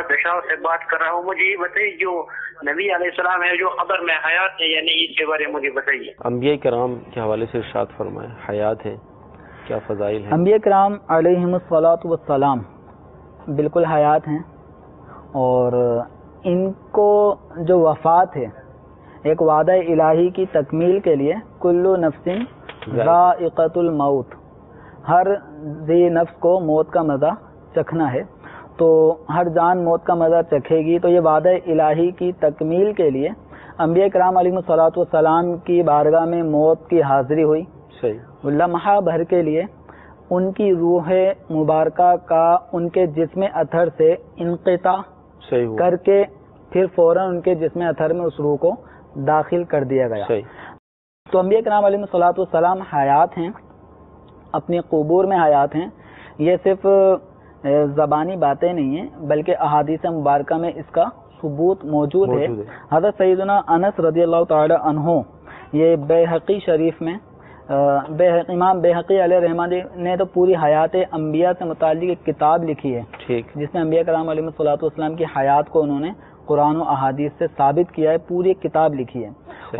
पेशावर से बात कर रहा हूँ। मुझे ये बताइए जो नबी अलैहिस्सलाम है जो कब्र में हयात है या नहीं, इसके बारे में मुझे बताइए। अंबिया किराम के हवाले से इरशाद फरमाए, हयात है, क्या फजाइल है? अंबिया किराम अलैहिमुस्सलातु वस्सलाम बिल्कुल हयात हैं, और इनको जो वफ़ात है एक वादा इलाही की तकमील के लिए, कुल्लु नफ्सिन ज़ाइक़तुल मौत, हर ज़ी नफ्स को मौत का मज़ा चखना है, तो हर जान मौत का मज़ा चखेगी। तो ये वादा इलाही की तकमील के लिए अंबिया किराम अलैहिमुस्सलातु वस्सलाम की बारगाह में मौत की हाज़िरी हुई। सही। लम्हा भर के लिए उनकी रूह मुबारका का उनके जिस्म अथर से इंक़िता करके फिर फौरन उनके जिस्म अथर में उस रूह को दाखिल कर दिया गया। सही। तो अंबिया किराम अलैहिमुस्सलातु वस्सलाम हयात हैं, अपने क़ुबूर में हयात हैं। ये सिर्फ ज़बानी बातें नहीं हैं बल्कि अहादीस मुबारका में इसका सबूत मौजूद है। हज़रत सैयदना अनस रज़ियल्लाहु ताला अन्हु, ये बैहक़ी शरीफ में इमाम बैहक़ी अलैहिर्रहमत ने तो पूरी हयात अंबिया से मुताल्लिक़ एक किताब लिखी है, ठीक, जिसमें अंबिया किराम अलैहिमुस्सलातु वस्सलाम की हयात को उन्होंने कुरान और अहादीस से साबित किया है, पूरी एक किताब लिखी है।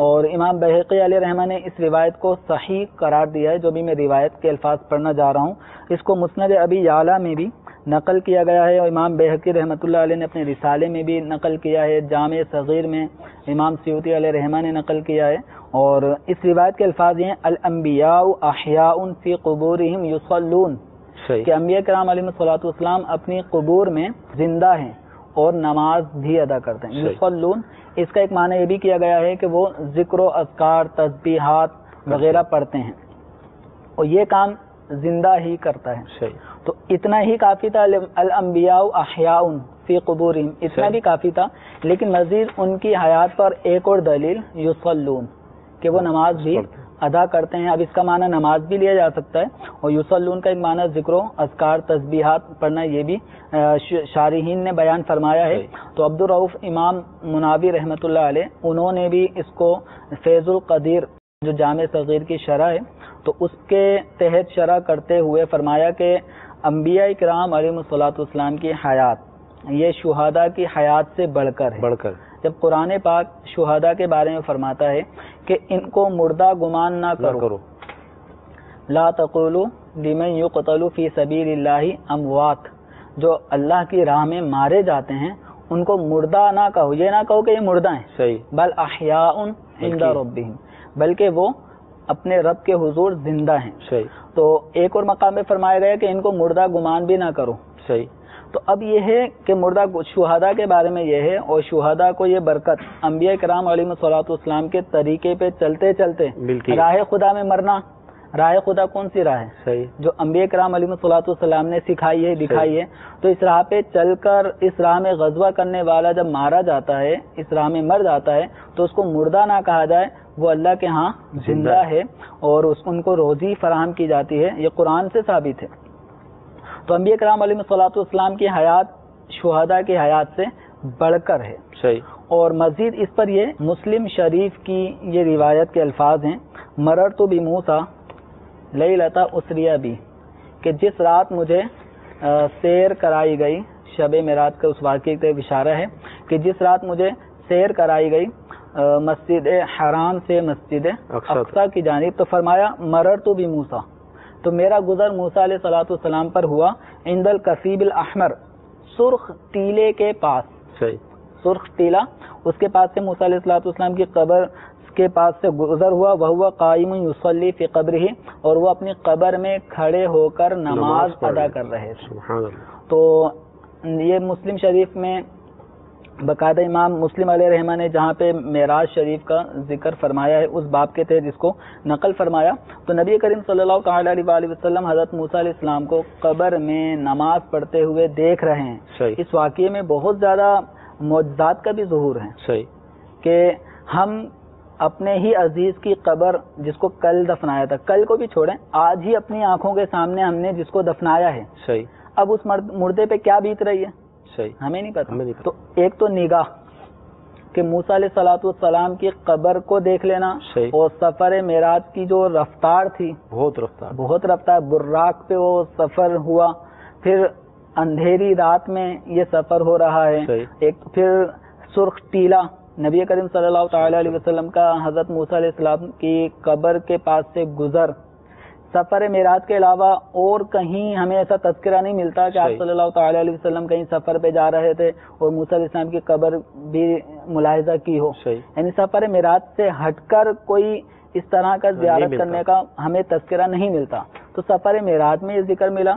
और इमाम बैहक़ी अलैहिर्रहमत ने इस रिवायत को सही करार दिया है। जो भी मैं रिवायत के अल्फाज पढ़ना जा रहा हूँ, इसको मुस्नद अबी याला में भी नकल किया गया है, और इमाम बैहक़ी रहमतुल्लाह अलैह ने अपने रिसाले में भी नकल किया है, जामे सगीर में इमाम सियूती अलैहिर्रहमत ने नकल किया है। और इस रिवायत के अल्फाज हैं, अल अंबियाउ अहयाउन फी क़ुबूरिहिम युसल्लून, कि अंबिया किराम अलैहिमुस्सलातु वस्सलाम अपनी क़ुबूर में जिंदा हैं और नमाज भी अदा करते हैं। युसल्लून, इसका एक माना ये भी किया गया है कि वो ज़िक्र, अज़कार, तस्बीहात वगैरह पढ़ते हैं, और ये काम जिंदा ही करता है। सही। तो इतना ही काफ़ी था, अल अंबियाउ अहयाउन फी क़ुबूरिहिम, इतना भी काफ़ी था। लेकिन मज़ीद उनकी हयात पर एक और दलील, युसल्लून, कि वो नमाज भी अदा करते हैं। अब इसका माना नमाज भी लिया जा सकता है, और युसल्लून का एक माना ज़िक्र, अज़कार, तस्बीहात पढ़ना, ये भी शारिहीन ने बयान फरमाया है। तो अब्दुर रऊफ़ इमाम मुनावी रहमतुल्लाह अलैह, उन्होंने भी इसको फैज़ुल क़दीर जो जामे सगीर की शरह है, तो उसके तहत शरह करते हुए फरमाया कि अंबिया किराम अलैहिमुस्सलातु वस्सलाम की हयात ये शुहदा की हयात से बढ़कर है। जब कुरान पाक शुहदा के बारे में फरमाता है कि इनको मुर्दा गुमान ना करो, ला तक़ूलू लिमन युक़तलू फ़ी सबीलिल्लाहि अमवात, जो अल्लाह की राह में मारे जाते हैं उनको मुर्दा ना कहो, ये ना कहो कि ये मुर्दा हैं। सही। बल अहयाउन इंदा रब्बिहिम, बल्कि वो अपने रब के हुजूर जिंदा हैं। सही। तो एक और मकाम में फरमाया गया कि इनको मुर्दा गुमान भी ना करो। सही। तो अब ये है कि मुर्दा शुहदा के बारे में ये है, और शुहदा को ये बरकत अंबिया किराम अलैहिमुस्सलातु वस्सलाम के तरीके पे चलते चलते राह खुदा में मरना। राह खुदा कौन सी राह है? सही। जो अंबिया किराम अलैहिमुस्सलातु वस्सलाम ने सिखाई है, दिखाई है। तो इस राह पे चलकर इस राह में गज़वा करने वाला जब मारा जाता है, इस राह में मर जाता है, तो उसको मुर्दा ना कहा जाए, वो अल्लाह के यहाँ जिंदा है और उनको रोज़ी फराहम की जाती है। ये कुरान से साबित है। तो अंबिया किराम अलैहिमुस्सलातु वस्सलाम की हयात शुहदा की हयात से बढ़कर है। सही। और मज़ीद इस पर ये मुस्लिम शरीफ की ये रिवायत के अल्फाज हैं, मररतु बि मूसा लैलता उसरिया बी, कि जिस रात मुझे सैर कराई गई, शब मेराज का उस वाक़े का इशारा है कि जिस रात मुझे सैर कराई गई मस्जिद हराम से मस्जिद अक्सा की जानिब, तो फरमाया मररतु बि मूसा, तो मेरा गुज़र मूसा अलैहिस्सलातु वस्सलाम पर हुआ, इंदल कसीबिल अहमर, सुर्ख टीले के पास। सही। सुर्ख टीला, उसके पास से मूसा अलैहिस्सलातु वस्सलाम की कब्र के पास से गुजर हुआ। वह हुआ कायिमुन युसल्ली फी क़ब्रिही, और वो अपनी कब्र में खड़े होकर नमाज अदा कर रहे थे। तो ये मुस्लिम शरीफ में बाकायदा इमाम मुस्लिम अलैहिर्रहमत ने जहाँ पे मेराज शरीफ का जिक्र फरमाया है, उस बाब के तहत जिसको नकल फरमाया, तो नबी करीम सल्लल्लाहु अलैहि वसल्लम हज़रत मूसा अलैहिस्सलाम को कब्र में नमाज पढ़ते हुए देख रहे हैं। इस वाक़ये में बहुत ज़्यादा मौजज़ात का भी ज़ुहूर है। सही। कि हम अपने ही अजीज़ की कब्र जिसको कल दफनाया था, कल को भी छोड़ें, आज ही अपनी आंखों के सामने हमने जिसको दफनाया है, सही, अब उस मुर्दे पे क्या बीत रही है, सही, हमें नहीं पता। तो एक तो निगाह कि मूसा अलैहिस्सलातु वस्सलाम की कब्र को देख लेना, और सफ़र मेराज की जो रफ्तार थी, बहुत रफ्तार बुर्राक पे वो सफ़र हुआ, फिर اندھیری رات میں یہ سفر ہو رہا ہے. ایک پھر سرخ ٹیلا نبی کریم صلی اللہ تعالی علیہ وسلم کا حضرت موسیٰ علیہ السلام کی قبر کے پاس سے گزر. سفر معراج کے علاوہ اور کہیں ہمیں ایسا تذکرہ نہیں ملتا کہ آپ صلی اللہ تعالی علیہ وسلم کہیں سفر پہ جا رہے تھے اور موسیٰ علیہ السلام کی قبر بھی ملاحظہ کی ہو. یعنی سفر معراج سے ہٹ کر کوئی اس طرح کا زیارت کرنے کا ہمیں تذکرہ نہیں ملتا. تو سفر معراج میں یہ ذکر ملا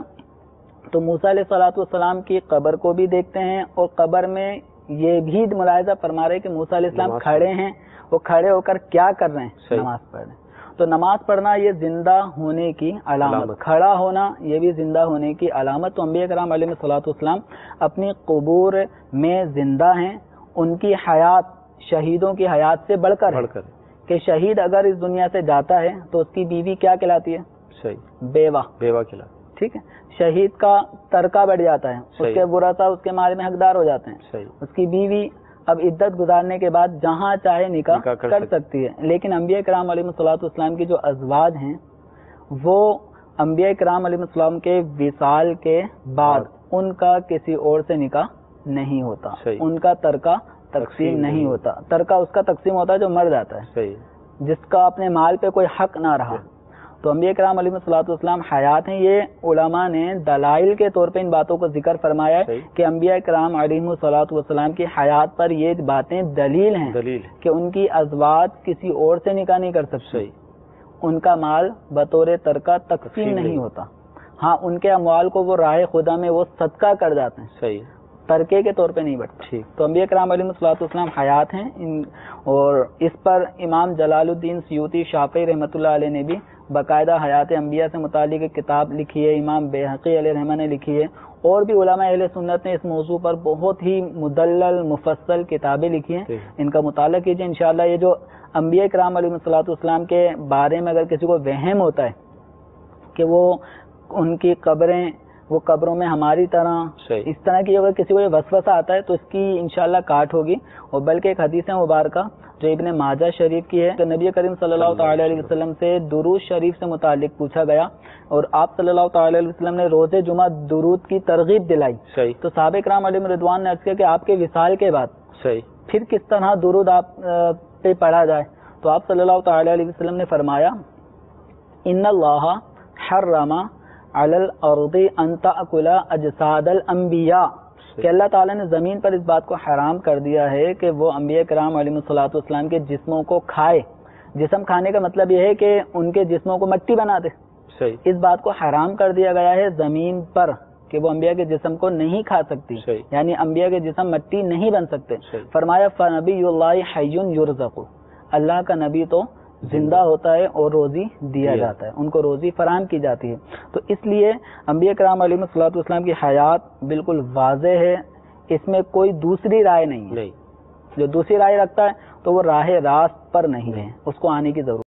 تو موسیٰ علیہ السلام کی قبر کو بھی دیکھتے ہیں اور قبر میں یہ بھی ملاحظہ فرما رہے کہ موسیٰ علیہ السلام کھڑے ہیں. وہ کھڑے ہو کر کیا کر رہے ہیں؟ نماز پڑھ رہے ہیں. تو نماز پڑھنا یہ زندہ ہونے کی علامت، کھڑا ہونا یہ بھی زندہ ہونے کی علامت. تو انبیاء کرام علیہ الصلوۃ والسلام اپنی قبور میں زندہ ہیں. ان کی حیات شہیدوں کی حیات سے بڑھ کر کہ شہید اگر اس دنیا سے جاتا ہے تو اس کی بیوی کیا کہلاتی ہے؟ بیوہ کہلاتی. ٹھیک ہے. شہید کا ترکہ بڑھ جاتا ہے، اس کے ورثاء اس کے مال میں حقدار ہو جاتے ہیں. اس کی بیوی اب عدت گزارنے کے بعد جہاں چاہے نکاح کر سکتی ہے. لیکن انبیاء کرام علیہ الصلوۃ والسلام کی جو ازواج ہیں وہ انبیاء کرام علیہ السلام کے وصال کے بعد ان کا کسی اور سے نکاح نہیں ہوتا. ان کا ترکہ تقسیم نہیں ہوتا. ترکہ اس کا تقسیم ہوتا ہے جو مر جاتا ہے، جس کا اپنے مال پہ کوئی حق نہ رہا. تو انبیاء کرام علیہ الصلوۃ والسلام حیات ہیں. یہ علماء نے دلائل کے طور پہ ان باتوں کو ذکر فرمایا ہے کہ انبیاء کرام علیہ الصلوۃ والسلام کی حیات پر یہ باتیں دلیل ہیں کہ ان کی ازواج کسی اور سے نکاح نہیں کر سکتے. ان کا مال بطور ترکہ تقسیم نہیں ہوتا. ہاں ان کے اموال کو وہ راہ خدا میں وہ صدقہ کر جاتے ہیں، ترکے کے طور پہ نہیں بڑھتا. تو انبیاء کرام علیہ الصلوۃ والسلام حیات ہیں. اور اس پر امام جلال الدین سیوطی شافعی رحمۃ اللہ علیہ نے بھی باقاعدہ حیات انبیاء سے متعلق ایک کتاب لکھی ہے. امام بیہقی علیہ رحمہ نے لکھی ہے. اور بھی علماء اہل سنت نے اس موضوع پر بہت ہی مدلل مفصل کتابیں لکھی ہیں. ان کا مطالعہ کیجیے انشاءاللہ. یہ جو انبیاء کرام علیہ الصلوۃ والسلام کے بارے میں اگر کسی کو وہم ہوتا ہے کہ وہ ان کی قبریں وہ قبروں میں ہماری طرح اس طرح کی اگر کسی کو یہ وسوسہ آتا ہے تو اس کی انشاءاللہ کاٹ ہوگی. اور بلکہ ایک حدیث مبارکہ جو ابن ماجہ شریف کی ہے تو نبی کریم صلی اللہ تعالی علیہ وسلم سے درود شریف سے متعلق پوچھا گیا اور آپ صلی اللہ تعالی علیہ وسلم نے روز جمعہ درود کی ترغیب دلائی. تو صحابہ کرام علیہ رضوان نے عرض کیا کہ آپ کے وصال کے بعد پھر کس طرح درود آپ پہ پڑھا جائے. تو آپ صلی اللہ تعالی علیہ وسلم نے فرمایا ان اللہ حرم علی الارض ان تأکل اجساد الانبیاء، کہ اللہ تعالیٰ نے زمین پر اس بات کو حرام کر دیا ہے کہ وہ انبیاء کرام علیہ الصلوۃ والسلام کے جسموں کو کھائے. جسم کھانے کا مطلب یہ ہے کہ ان کے جسموں کو مٹی بنا دے. اس بات کو حرام کر دیا گیا ہے زمین پر کہ وہ انبیاء کے جسم کو نہیں کھا سکتی. یعنی انبیاء کے جسم مٹی نہیں بن سکتے. فرمایا فنبی اللہ حی یرزق، اللہ کا نبی تو زندہ ہوتا ہے اور روزی دیا جاتا ہے، ان کو روزی فراہم کی جاتی ہے. تو اس لیے انبیاء کرام علیہ الصلوۃ والسلام کی حیات بالکل واضح ہے. اس میں کوئی دوسری رائے نہیں ہے. جو دوسری رائے رکھتا ہے تو وہ راہ راست پر نہیں ہے، اس کو آنے کی ضرورت